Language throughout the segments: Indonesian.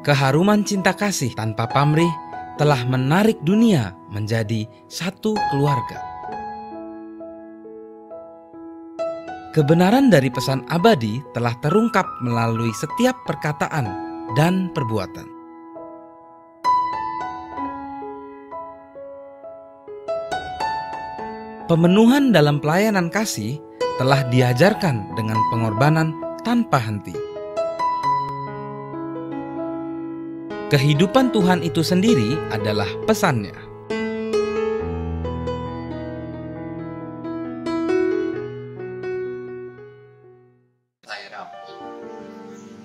Keharuman cinta kasih tanpa pamrih telah menarik dunia menjadi satu keluarga. Kebenaran dari pesan abadi telah terungkap melalui setiap perkataan dan perbuatan. Pemenuhan dalam pelayanan kasih telah diajarkan dengan pengorbanan tanpa henti. Kehidupan Tuhan itu sendiri adalah pesannya. Saya Ram.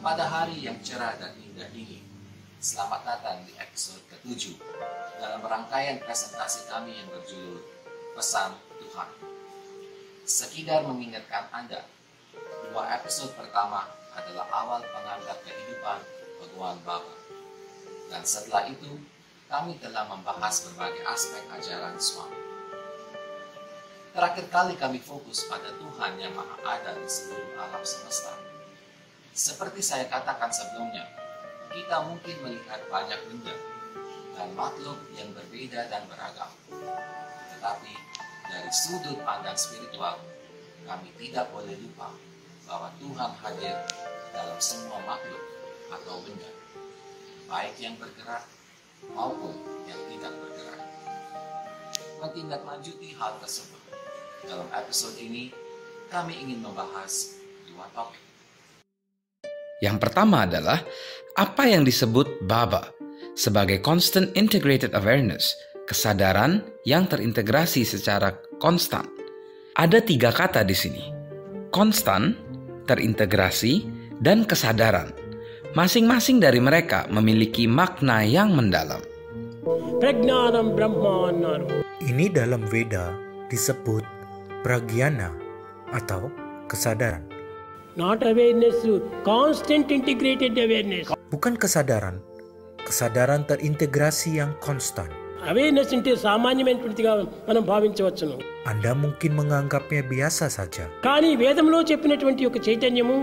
Pada hari yang cerah dan indah ini, selamat datang di episode ke-7 dalam rangkaian presentasi kami yang berjudul Pesan Tuhan. Sekedar mengingatkan Anda, 2 episode pertama adalah awal pengantar kehidupan Baguan Baba. Dan setelah itu, kami telah membahas berbagai aspek ajaran suami. Terakhir kali kami fokus pada Tuhan yang Maha Ada di seluruh alam semesta. Seperti saya katakan sebelumnya, kita mungkin melihat banyak benda dan makhluk yang berbeda dan beragam. Tetapi dari sudut pandang spiritual, kami tidak boleh lupa bahwa Tuhan hadir dalam semua makhluk atau benda, baik yang bergerak maupun yang tidak bergerak. Menindaklanjuti hal tersebut, dalam episode ini kami ingin membahas 2 topik. Yang pertama adalah apa yang disebut BABA sebagai Constant Integrated Awareness, kesadaran yang terintegrasi secara konstan. Ada 3 kata di sini: konstan, terintegrasi, dan kesadaran. Masing-masing dari mereka memiliki makna yang mendalam. Ini dalam Veda disebut pragyana atau kesadaran. Not awareness, constant integrated awareness. Bukan kesadaran, kesadaran terintegrasi yang konstan. Awareness అంటే సామాన్యమైనటువంటిదిగా మనం భావించవచ్చును. Anda mungkin menganggapnya biasa saja. కానీ వేదంలో చెప్పినటువంటి ఒక చైతన్యము,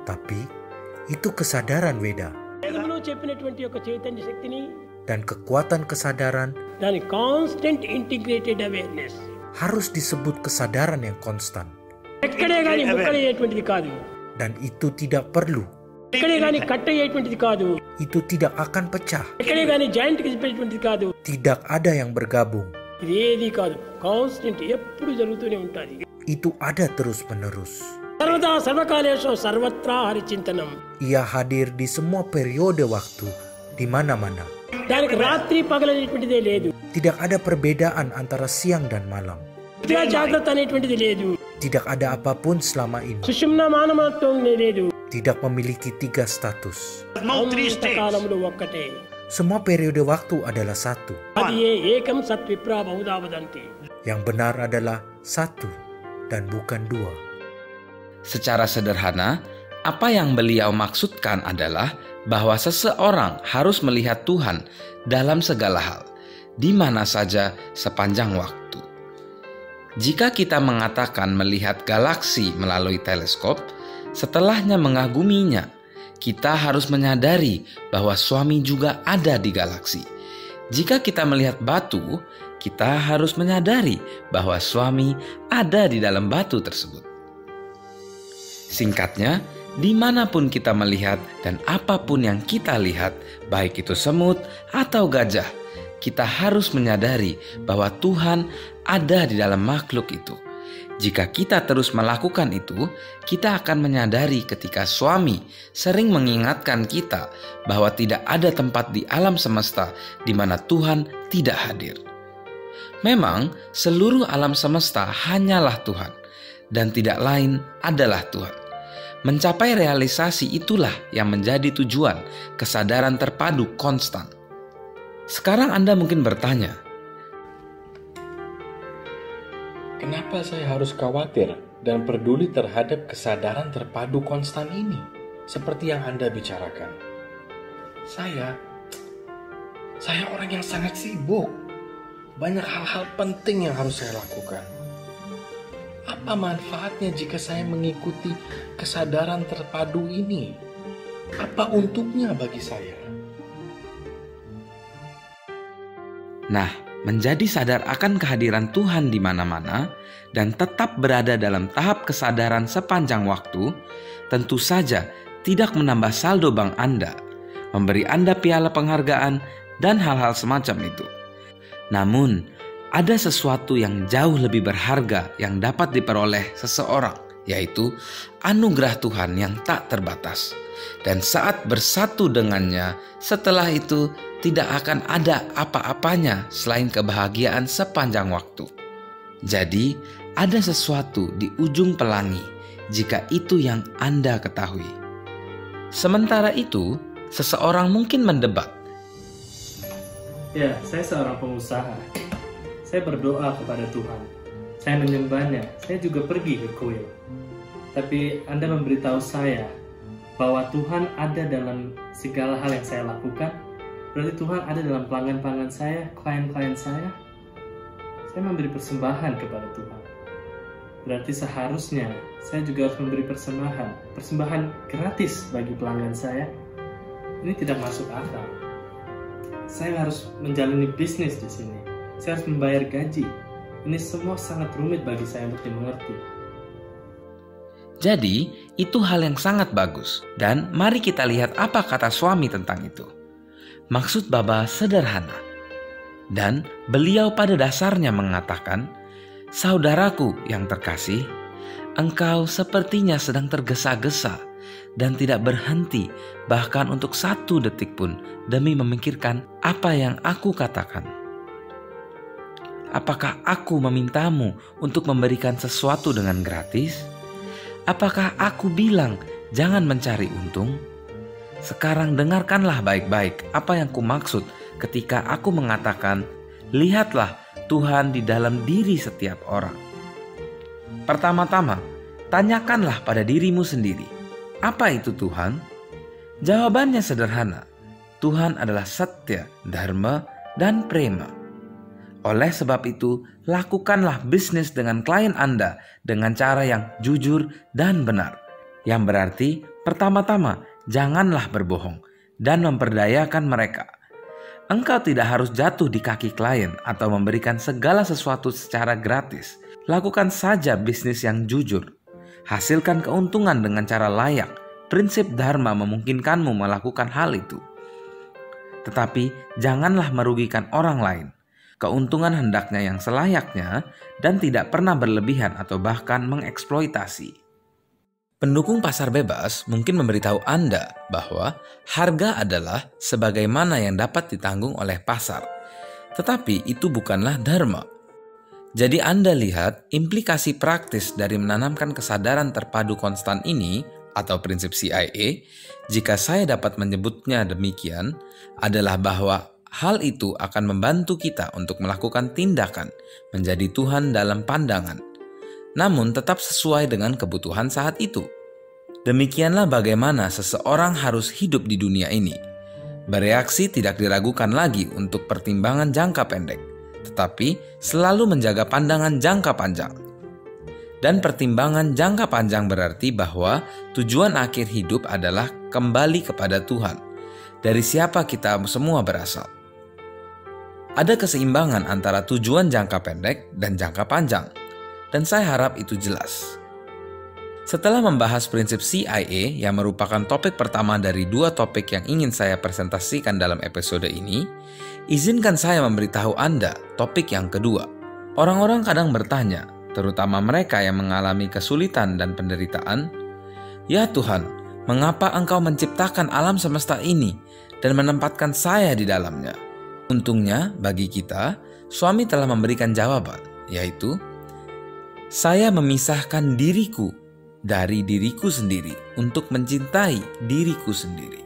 Tapi itu kesadaran Veda. వేదంలో చెప్పినటువంటి ఒక చైతన్య శక్తిని, Dan kekuatan kesadaran దాని constant integrated awareness harus disebut kesadaran yang konstan. ఎక్కడే కానీ ముక్కలయ్యేటువంటిది కాదు. Dan itu tidak perlu. ఎక్కడే కానీ కట్ అయ్యేటువంటిది కాదు. Itu tidak akan pecah. ఎక్కడే కానీ జాయింట్ కలిసిపోయేటువంటిది కాదు. Tidak ada yang bergabung. ఇది ఏది కాదు. కాన్స్టెంట్ ఎప్పుడు జరుగుతూనే ఉంటుంది. Itu ada terus-menerus. సర్వదా సర్వకాలేషు సర్వత్రా హరిచింతనం. Ia hadir di semua periode waktu, di mana-mana. దానికి రాత్రి పగలనేటువంటిదే లేదు. Tidak ada perbedaan antara siang dan malam. జాగ్రత్త అనేటువంటిది లేదు. Tidak ada apapun selama ini. సుషుమ్న మానవత్వం లేదు. Tidak memiliki 3 status. కాలములు ఒక్కటే. Semua periode waktu adalah satu. అది ఏకం సత్విప్రా బహుదా వదంతి. Yang benar adalah satu dan bukan 2. Secara sederhana, apa yang beliau maksudkan adalah bahwa seseorang harus melihat Tuhan dalam segala hal, di mana saja sepanjang waktu. Jika kita mengatakan melihat galaksi melalui teleskop, setelahnya mengaguminya, kita harus menyadari bahwa suami juga ada di galaksi. Jika kita melihat batu, kita harus menyadari bahwa suami ada di dalam batu tersebut. Singkatnya, dimanapun kita melihat dan apapun yang kita lihat, baik itu semut atau gajah, kita harus menyadari bahwa Tuhan ada di dalam makhluk itu. Jika kita terus melakukan itu, kita akan menyadari ketika suami sering mengingatkan kita bahwa tidak ada tempat di alam semesta di mana Tuhan tidak hadir. Memang, seluruh alam semesta hanyalah Tuhan, dan tidak lain adalah Tuhan. Mencapai realisasi itulah yang menjadi tujuan kesadaran terpadu konstan. Sekarang Anda mungkin bertanya, kenapa saya harus khawatir dan peduli terhadap kesadaran terpadu konstan ini? Seperti yang Anda bicarakan. Saya orang yang sangat sibuk. Banyak hal-hal penting yang harus saya lakukan. Apa manfaatnya jika saya mengikuti kesadaran terpadu ini? Apa untungnya bagi saya? Nah, menjadi sadar akan kehadiran Tuhan di mana-mana dan tetap berada dalam tahap kesadaran sepanjang waktu, tentu saja tidak menambah saldo bank Anda, memberi Anda piala penghargaan, dan hal-hal semacam itu. Namun, ada sesuatu yang jauh lebih berharga yang dapat diperoleh seseorang, yaitu anugerah Tuhan yang tak terbatas. Dan saat bersatu dengannya, setelah itu tidak akan ada apa-apanya selain kebahagiaan sepanjang waktu. Jadi, ada sesuatu di ujung pelangi jika itu yang Anda ketahui. Sementara itu, seseorang mungkin mendebat. Ya, saya seorang pengusaha. Saya berdoa kepada Tuhan. Saya menyembahnya. Saya juga pergi ke kuil. Tapi Anda memberitahu saya bahwa Tuhan ada dalam segala hal yang saya lakukan. Berarti Tuhan ada dalam pelanggan-pelanggan saya, klien-klien saya. Saya memberi persembahan kepada Tuhan. Berarti seharusnya saya juga harus memberi persembahan gratis bagi pelanggan saya. Ini tidak masuk akal. Saya harus menjalani bisnis di sini. Saya harus membayar gaji. Ini semua sangat rumit bagi saya untuk dimengerti. Jadi, itu hal yang sangat bagus. Dan mari kita lihat apa kata suami tentang itu. Maksud Baba sederhana. Dan beliau pada dasarnya mengatakan, "Saudaraku yang terkasih, engkau sepertinya sedang tergesa-gesa dan tidak berhenti bahkan untuk 1 detik pun demi memikirkan apa yang aku katakan. Apakah aku memintamu untuk memberikan sesuatu dengan gratis? Apakah aku bilang jangan mencari untung? Sekarang dengarkanlah baik-baik apa yang kumaksud ketika aku mengatakan, lihatlah Tuhan di dalam diri setiap orang. Pertama-tama, tanyakanlah pada dirimu sendiri, apa itu Tuhan? Jawabannya sederhana, Tuhan adalah Satya, Dharma, dan Prema. Oleh sebab itu, lakukanlah bisnis dengan klien Anda dengan cara yang jujur dan benar. Yang berarti, pertama-tama, janganlah berbohong dan memperdayakan mereka. Engkau tidak harus jatuh di kaki klien atau memberikan segala sesuatu secara gratis. Lakukan saja bisnis yang jujur. Hasilkan keuntungan dengan cara layak. Prinsip Dharma memungkinkanmu melakukan hal itu. Tetapi janganlah merugikan orang lain. Keuntungan hendaknya yang selayaknya dan tidak pernah berlebihan atau bahkan mengeksploitasi. Pendukung pasar bebas mungkin memberitahu Anda bahwa harga adalah sebagaimana yang dapat ditanggung oleh pasar. Tetapi itu bukanlah dharma. Jadi Anda lihat implikasi praktis dari menanamkan kesadaran terpadu konstan ini atau prinsip CIA, jika saya dapat menyebutnya demikian, adalah bahwa hal itu akan membantu kita untuk melakukan tindakan menjadi Tuhan dalam pandangan, namun tetap sesuai dengan kebutuhan saat itu. Demikianlah bagaimana seseorang harus hidup di dunia ini. Bereaksi tidak diragukan lagi untuk pertimbangan jangka pendek, tetapi selalu menjaga pandangan jangka panjang. Dan pertimbangan jangka panjang berarti bahwa tujuan akhir hidup adalah kembali kepada Tuhan, dari siapa kita semua berasal. Ada keseimbangan antara tujuan jangka pendek dan jangka panjang, dan saya harap itu jelas. Setelah membahas prinsip CIA yang merupakan topik pertama dari 2 topik yang ingin saya presentasikan dalam episode ini, izinkan saya memberitahu Anda topik yang kedua. Orang-orang kadang bertanya, terutama mereka yang mengalami kesulitan dan penderitaan, "Ya Tuhan, mengapa Engkau menciptakan alam semesta ini dan menempatkan saya di dalamnya?" Untungnya bagi kita, suami telah memberikan jawaban, yaitu, "Saya memisahkan diriku dari diriku sendiri untuk mencintai diriku sendiri."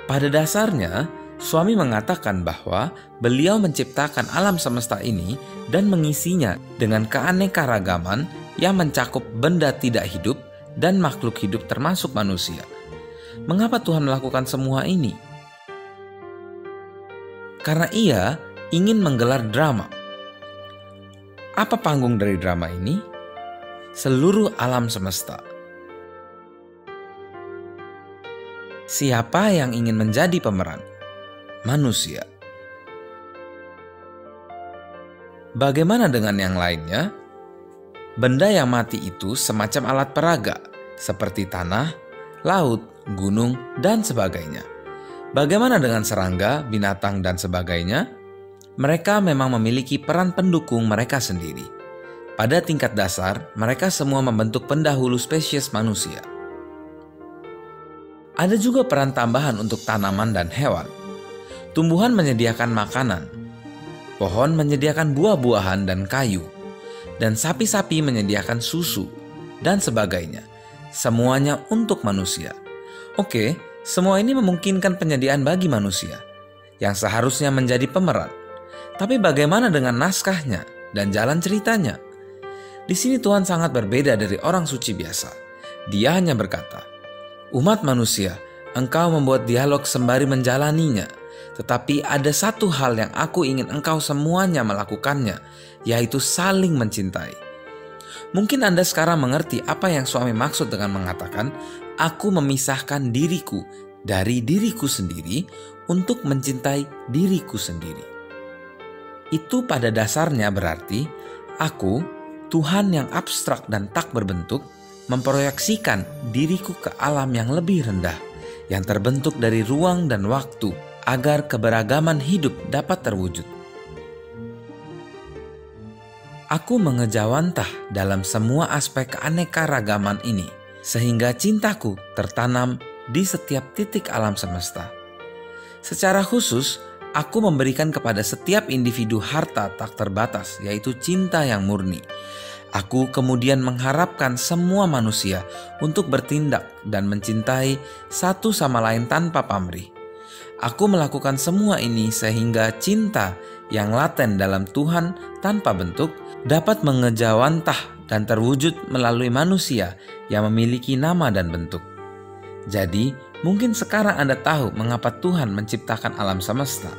Pada dasarnya, suami mengatakan bahwa beliau menciptakan alam semesta ini dan mengisinya dengan keanekaragaman yang mencakup benda tidak hidup dan makhluk hidup termasuk manusia. Mengapa Tuhan melakukan semua ini? Karena Ia ingin menggelar drama. Apa panggung dari drama ini? Seluruh alam semesta. Siapa yang ingin menjadi pemeran? manusia. Bagaimana dengan yang lainnya? Benda yang mati itu semacam alat peraga, seperti tanah, laut, gunung, dan sebagainya. Bagaimana dengan serangga, binatang, dan sebagainya? Mereka memang memiliki peran pendukung mereka sendiri. Pada tingkat dasar, mereka semua membentuk pendahulu spesies manusia. Ada juga peran tambahan untuk tanaman dan hewan. Tumbuhan menyediakan makanan, pohon menyediakan buah-buahan dan kayu, dan sapi-sapi menyediakan susu, dan sebagainya. Semuanya untuk manusia. Oke, semua ini memungkinkan penyediaan bagi manusia, yang seharusnya menjadi pemeran. Tapi bagaimana dengan naskahnya dan jalan ceritanya? Di sini Tuhan sangat berbeda dari orang suci biasa. Dia hanya berkata, "Umat manusia, engkau membuat dialog sembari menjalaninya. Tetapi ada satu hal yang aku ingin engkau semuanya melakukannya, yaitu saling mencintai." Mungkin Anda sekarang mengerti apa yang suami maksud dengan mengatakan, "Aku memisahkan diriku dari diriku sendiri untuk mencintai diriku sendiri." Itu pada dasarnya berarti, aku, Tuhan yang abstrak dan tak berbentuk, memproyeksikan diriku ke alam yang lebih rendah, yang terbentuk dari ruang dan waktu, agar keberagaman hidup dapat terwujud. Aku mengejawantah dalam semua aspek keanekaragaman ini, sehingga cintaku tertanam di setiap titik alam semesta. Secara khusus, aku memberikan kepada setiap individu harta tak terbatas, yaitu cinta yang murni. Aku kemudian mengharapkan semua manusia untuk bertindak dan mencintai satu sama lain tanpa pamrih. Aku melakukan semua ini sehingga cinta yang laten dalam Tuhan tanpa bentuk dapat mengejawantah dan terwujud melalui manusia yang memiliki nama dan bentuk. Jadi, mungkin sekarang Anda tahu mengapa Tuhan menciptakan alam semesta.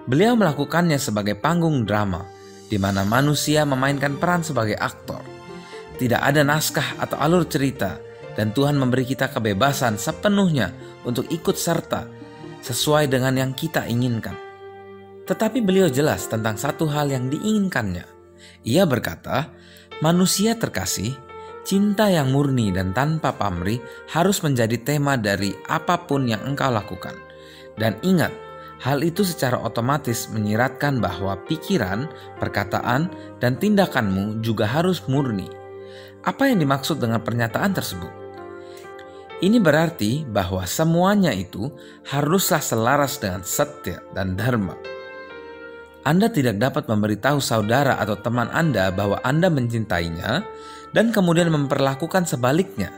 Beliau melakukannya sebagai panggung drama, di mana manusia memainkan peran sebagai aktor. Tidak ada naskah atau alur cerita, dan Tuhan memberi kita kebebasan sepenuhnya untuk ikut serta sesuai dengan yang kita inginkan. Tetapi beliau jelas tentang satu hal yang diinginkannya. Ia berkata, "Manusia terkasih, cinta yang murni dan tanpa pamrih harus menjadi tema dari apapun yang engkau lakukan. Dan ingat, hal itu secara otomatis menyiratkan bahwa pikiran, perkataan, dan tindakanmu juga harus murni." Apa yang dimaksud dengan pernyataan tersebut? Ini berarti bahwa semuanya itu haruslah selaras dengan setia dan dharma. Anda tidak dapat memberitahu saudara atau teman Anda bahwa Anda mencintainya dan kemudian memperlakukan sebaliknya.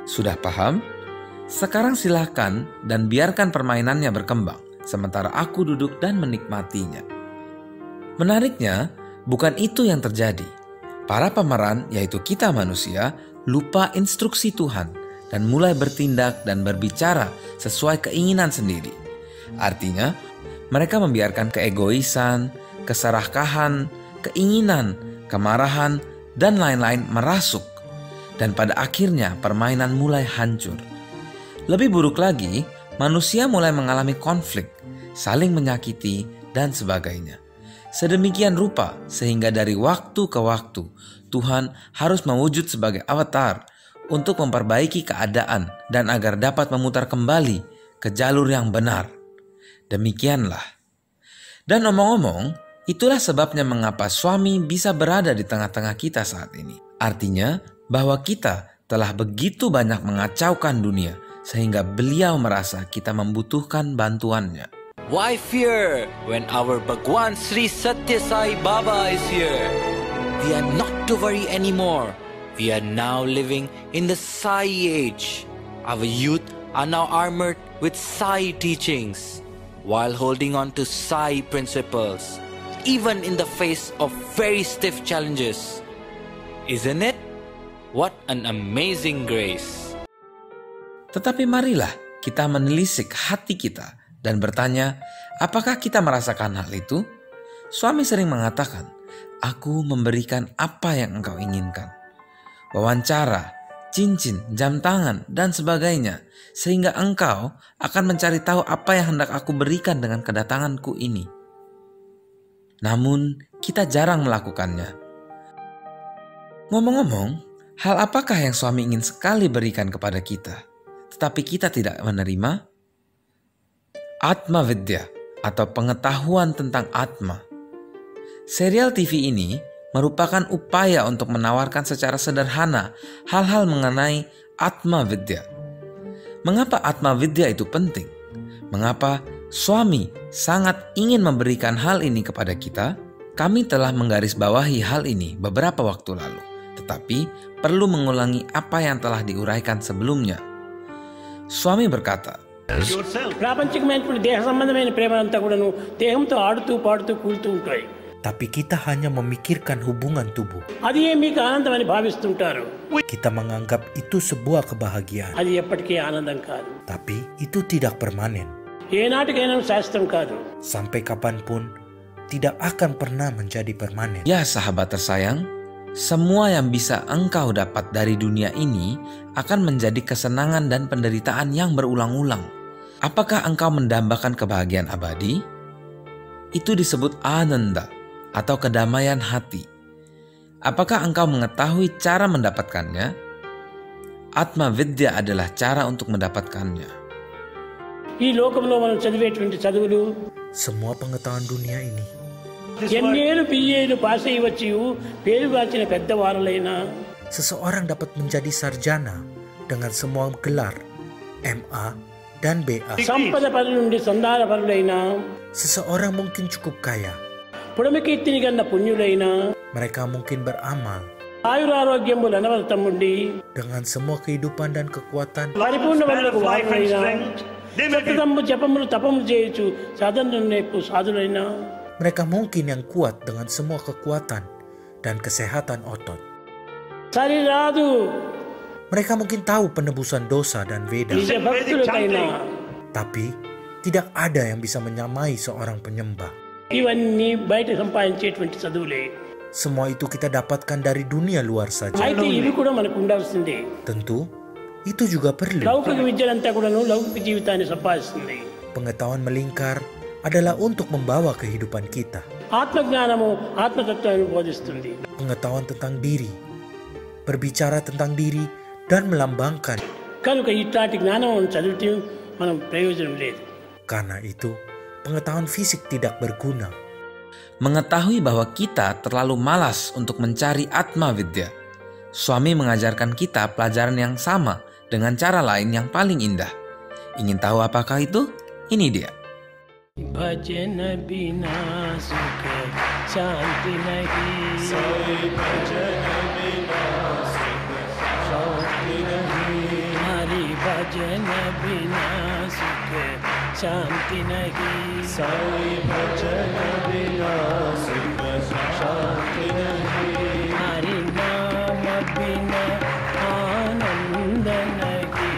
Sudah paham? Sekarang silakan dan biarkan permainannya berkembang, sementara aku duduk dan menikmatinya. Menariknya, bukan itu yang terjadi. Para pemeran, yaitu kita manusia, lupa instruksi Tuhan dan mulai bertindak dan berbicara sesuai keinginan sendiri. Artinya, mereka membiarkan keegoisan, keserakahan, keinginan, kemarahan, dan lain-lain merasuk. Dan pada akhirnya permainan mulai hancur. Lebih buruk lagi, manusia mulai mengalami konflik, saling menyakiti, dan sebagainya. Sedemikian rupa sehingga dari waktu ke waktu, Tuhan harus mewujud sebagai avatar untuk memperbaiki keadaan dan agar dapat memutar kembali ke jalur yang benar. Demikianlah. Dan omong-omong, itulah sebabnya mengapa suami bisa berada di tengah-tengah kita saat ini. Artinya bahwa kita telah begitu banyak mengacaukan dunia sehingga beliau merasa kita membutuhkan bantuannya. Why fear when our Bhagwan Sri Satya Sai Baba is here? We are not to worry anymore. We are now living in the Sai age. Our youth are now armored with Sai teachings, while holding on to Sai principles, even in the face of very stiff challenges. Isn't it? What an amazing grace. Tetapi marilah kita menelisik hati kita dan bertanya, apakah kita merasakan hal itu? Suami sering mengatakan, "Aku memberikan apa yang engkau inginkan." Wawancara, cincin, jam tangan, dan sebagainya, sehingga engkau akan mencari tahu apa yang hendak aku berikan dengan kedatanganku ini. Namun, kita jarang melakukannya. Ngomong-ngomong, hal apakah yang suami ingin sekali berikan kepada kita, tetapi kita tidak menerima? Atma Vidya, atau pengetahuan tentang Atma. Serial TV ini merupakan upaya untuk menawarkan secara sederhana hal-hal mengenai Atma Vidya. Mengapa Atma Vidya itu penting? Mengapa suami sangat ingin memberikan hal ini kepada kita? Kami telah menggarisbawahi hal ini beberapa waktu lalu, tetapi perlu mengulangi apa yang telah diuraikan sebelumnya. Suami berkata, ప్రాపంచికమైనటువంటి దేహ సంబంధమైన ప్రేమలంతా కూడాను దేహంతో ఆడుతూ పాడుతూ కూలుతూ ఉంటాయి. Tapi kita hanya memikirkan hubungan tubuh. అది మీకు ఆనందమని భావిస్తుంటారు. Kita menganggap itu sebuah kebahagiaan. అది ఎప్పటికీ ఆనందం కాదు. Tapi itu tidak permanen. ఏనాటికైనా శాశ్వతం కాదు. Sampai kapanpun tidak akan pernah menjadi permanen. ya sahabat tersayang, semua yang bisa engkau dapat dari dunia ini akan menjadi kesenangan dan penderitaan yang berulang-ulang. Apakah engkau mendambakan kebahagiaan abadi? Itu disebut ananda atau kedamaian hati. Apakah engkau mengetahui cara mendapatkannya? Atma Vidya adalah cara untuk mendapatkannya. ఈ లోకంలో మనం చదివేటువంటి చదువులు Semua pengetahuan dunia ini, ఎన్నేళ్ళు బిఏలు పాస్ అయ్యి వచ్చి పేరు కాచిన పెద్దవారులైనా seseorang dapat menjadi sarjana dengan semua gelar MA dan BA. సంపద పరుల నుండి సంధాన పరులైనా Seseorang mungkin cukup kaya. పుడమికీర్తిని కన్న పుణ్యులైనా Mereka mungkin beramal ఆయురారోగ్యములు అనవరతం ఉండి dengan semua kehidupan dan kekuatan. పరిపూర్ణ వరకు వారులైనా సతతము జపములు తపములు చేయొచ్చు సాధనలు నేర్పు సాధులైనా Mereka mungkin yang kuat dengan semua kekuatan dan kesehatan otot. సరిరాదు Mereka mungkin tahu penebusan dosa dan Veda. నిజ భక్తులకైనా Tapi tidak ada yang bisa menyamai seorang penyembah. ఇవన్నీ బయట సంపాదించేటువంటి చదువులే. Semua itu kita dapatkan dari dunia luar saja. అయితే ఇవి కూడా మనకు ఉండాల్సిందే. Tentu itu juga perlu. లౌకిక విద్యలంతా కూడాను లౌకిక జీవితాన్ని సంపాదిస్తుంది. Pengetahuan melingkar adalah untuk membawa kehidupan kita. ఆత్మజ్ఞానము ఆత్మతత్వాన్ని బోధిస్తుంది. Pengetahuan tentang diri, berbicara tentang diri dan melambangkan. కనుక ఇట్లాంటి జ్ఞానం చదివితే మనం ప్రయోజనం లేదు. Karena itu, pengetahuan fisik tidak berguna. Mengetahui bahwa kita terlalu malas untuk mencari Atma Vidya, suami mengajarkan kita pelajaran yang sama dengan cara lain yang paling indah. Ingin tahu apakah itu? Ini dia. भजन बिना सुख शांति नहीं, भजन बिना सुख शांति नहीं, हरि भजन बिना सुख शांति नहीं, भजन बिना सुख शांति नहीं, हरि नाम बिना आनंद नहीं,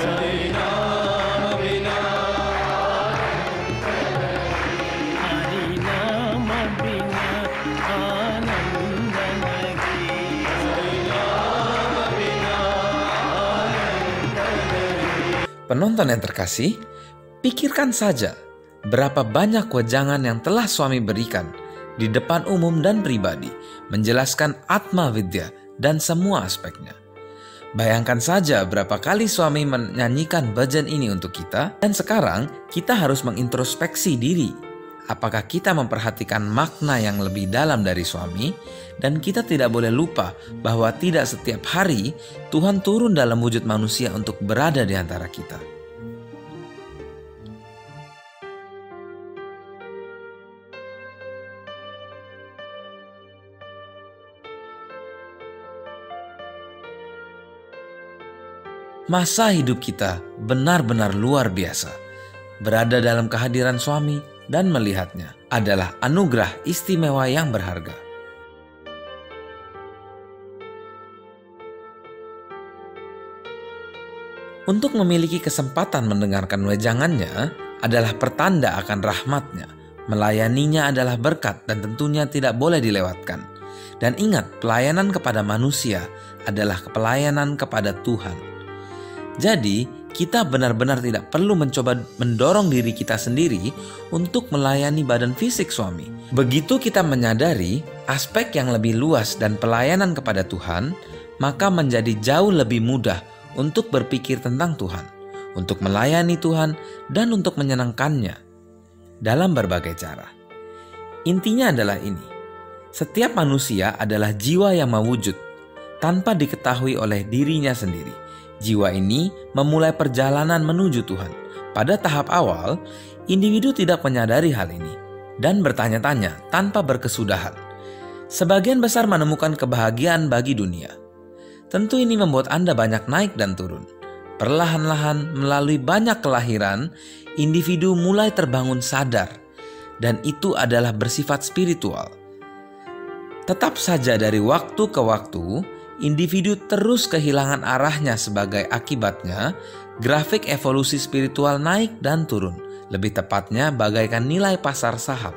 हरि नाम बिना Penonton yang terkasih, pikirkan saja berapa banyak wejangan yang telah suami berikan di depan umum dan pribadi menjelaskan Atma Vidya dan semua aspeknya. Bayangkan saja berapa kali suami menyanyikan bhajan ini untuk kita, dan sekarang kita harus mengintrospeksi diri. Apakah kita memperhatikan makna yang lebih dalam dari suami? Dan kita tidak boleh lupa bahwa tidak setiap hari Tuhan turun dalam wujud manusia untuk berada di antara kita. Masa hidup kita benar-benar luar biasa. Berada dalam kehadiran suami dan melihatnya adalah anugerah istimewa yang berharga. Untuk memiliki kesempatan mendengarkan wejangannya adalah pertanda akan rahmatnya. Melayaninya adalah berkat dan tentunya tidak boleh dilewatkan. Dan ingat, pelayanan kepada manusia adalah pelayanan kepada Tuhan. Jadi, kita benar-benar tidak perlu mencoba mendorong diri kita sendiri untuk melayani badan fisik suami. Begitu kita menyadari aspek yang lebih luas dan pelayanan kepada Tuhan, maka menjadi jauh lebih mudah untuk berpikir tentang Tuhan, untuk melayani Tuhan, dan untuk menyenangkannya dalam berbagai cara. Intinya adalah ini. Setiap manusia adalah jiwa yang mewujud tanpa diketahui oleh dirinya sendiri. Jiwa ini memulai perjalanan menuju Tuhan. Pada tahap awal, individu tidak menyadari hal ini dan bertanya-tanya tanpa berkesudahan. Sebagian besar menemukan kebahagiaan bagi dunia. Tentu ini membuat Anda banyak naik dan turun. Perlahan-lahan melalui banyak kelahiran, individu mulai terbangun sadar, dan itu adalah bersifat spiritual. Tetap saja dari waktu ke waktu, individu terus kehilangan arahnya. Sebagai akibatnya, grafik evolusi spiritual naik dan turun. Lebih tepatnya bagaikan nilai pasar saham.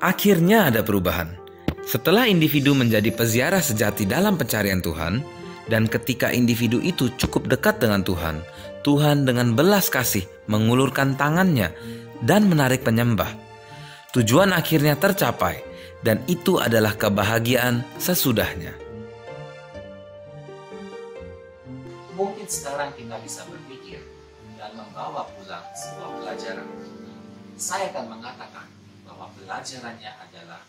Akhirnya ada perubahan. Setelah individu menjadi peziarah sejati dalam pencarian Tuhan, dan ketika individu itu cukup dekat dengan Tuhan, Tuhan dengan belas kasih mengulurkan tangannya dan menarik penyembah. Tujuan akhirnya tercapai. Dan itu adalah kebahagiaan sesudahnya. Mungkin sekarang kita bisa berpikir dan membawa pulang sebuah pelajaran. Saya akan mengatakan bahwa pelajarannya adalah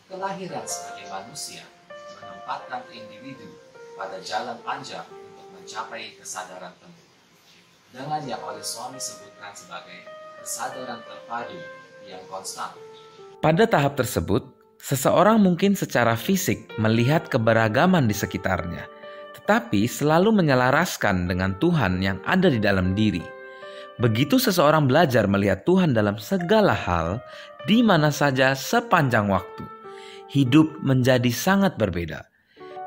kelahiran sebagai manusia menempatkan individu pada jalan panjang untuk mencapai kesadaran penuh. Dengan yang oleh suami sebutkan sebagai kesadaran terpadu yang konstan. Pada tahap tersebut, seseorang mungkin secara fisik melihat keberagaman di sekitarnya, tetapi selalu menyelaraskan dengan Tuhan yang ada di dalam diri. Begitu seseorang belajar melihat Tuhan dalam segala hal, di mana saja sepanjang waktu, hidup menjadi sangat berbeda.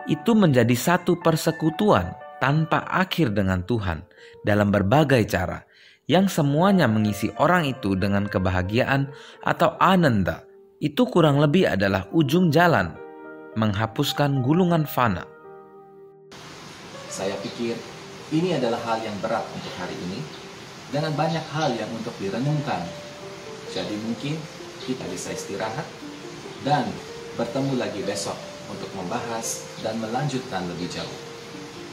Itu menjadi satu persekutuan tanpa akhir dengan Tuhan dalam berbagai cara, yang semuanya mengisi orang itu dengan kebahagiaan atau ananda. Itu kurang lebih adalah ujung jalan menghapuskan gulungan fana. Saya pikir ini adalah hal yang berat untuk hari ini, dengan banyak hal yang untuk direnungkan. Jadi mungkin kita bisa istirahat dan bertemu lagi besok untuk membahas dan melanjutkan lebih jauh.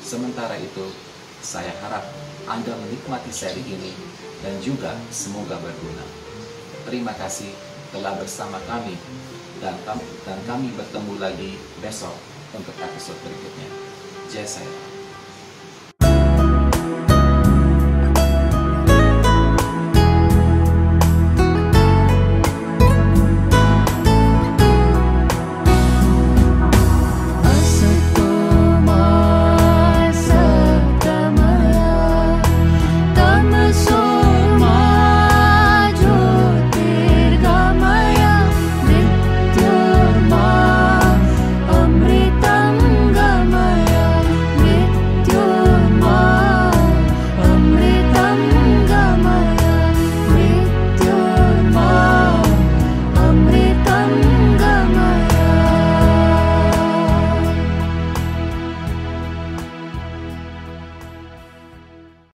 Sementara itu, saya harap Anda menikmati seri ini dan juga semoga berguna. Terima kasih telah bersama kami dan kami bertemu lagi besok untuk episode berikutnya. Jai Saya.